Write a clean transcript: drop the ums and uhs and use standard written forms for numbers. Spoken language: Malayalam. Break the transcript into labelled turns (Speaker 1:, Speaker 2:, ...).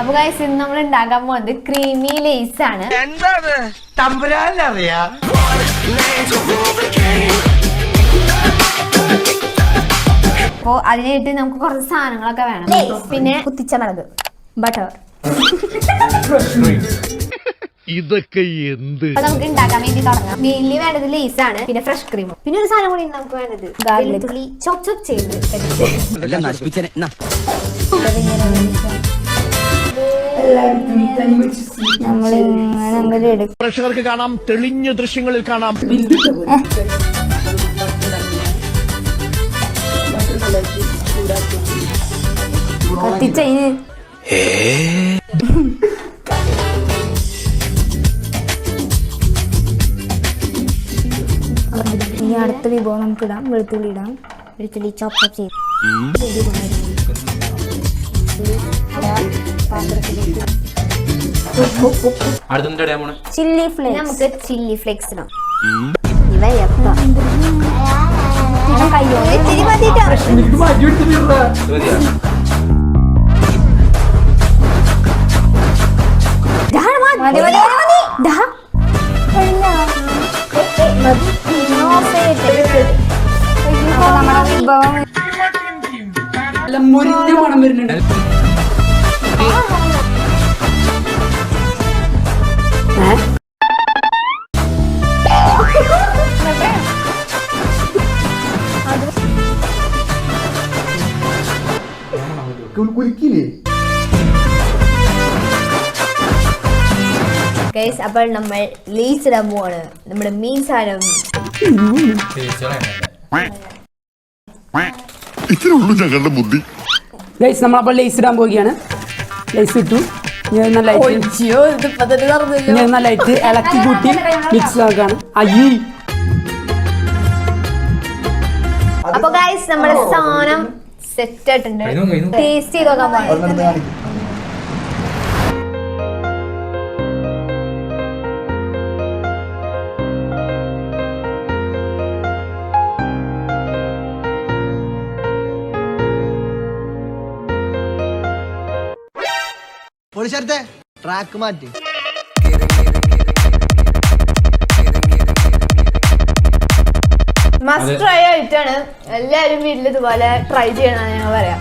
Speaker 1: അപ്പൊ ഗൈസ് ഇന്ന് നമ്മൾ ഉണ്ടാക്കാൻ പോകുന്നത് ക്രീമി ലേസ് ആണ്. അപ്പൊ അതിനായിട്ട് നമുക്ക് കുറച്ച് സാധനങ്ങളൊക്കെ വേണം. പിന്നെ കുത്തിച്ച മുളക്, ബട്ടർ.
Speaker 2: ഇതൊക്കെ എന്ത്?
Speaker 1: അപ്പൊ നമുക്ക് ഉണ്ടാക്കാൻ വേണ്ടി തുടങ്ങാം. മെയിൻലി വേണ്ടത് ലേസ് ആണ്, പിന്നെ ഫ്രഷ് ക്രീം, പിന്നെ ഒരു സാധനം കൂടി നമുക്ക് വേണ്ടത് വെളുത്തുള്ളി ചോപ്പ് ചെയ്ത്
Speaker 2: പ്രേക്ഷകർക്ക് കാണാം, തെളിഞ്ഞ ദൃശ്യങ്ങളിൽ കാണാം.
Speaker 1: ഇനി അടുത്ത വിഭവം നമുക്ക് ഇടാം. വെളുത്തുള്ളി ഇടാം. വെളുത്തുള്ളി ചോപ്പ് ചെയ്ത് ചില്ലി ഫ്ലേക്സ്. നമുക്ക് ചില്ലി ഫ്ലേക്സ് ഇടാം.
Speaker 3: മണം വരുന്നുണ്ട്.
Speaker 1: അപ്പോൾ നമ്മൾ ലേസ് ഇടാൻ പോവാണ്. നമ്മുടെ മീൻ സാധനം
Speaker 2: ഞങ്ങളുടെ ബുദ്ധി.
Speaker 3: ഗൈസ് നമ്മളപ്പോൾ ലേസ് ഇടാൻ പോവുകയാണ്. ലേസ് ഇട്ടു. നല്ലതായിട്ട് ഇളക്കി കൂട്ടി മിക്സ് ആക്കാണ്. അയ്യേ.
Speaker 1: അപ്പൊ ഗൈസ് നമ്മുടെ സാധനം സെറ്റ് ആയിട്ടുണ്ട്. ടേസ്റ്റ് ചെയ്ത് നോക്കാൻ പാടില്ല.
Speaker 4: പോലീസത്തെ ട്രാക്ക് മാറ്റി.
Speaker 1: മസ്റ്റ് ട്രൈ ആയിട്ടാണ്. എല്ലാരും വീട്ടിൽ ഇതുപോലെ ട്രൈ ചെയ്യണമെന്ന് ഞാൻ പറയാം.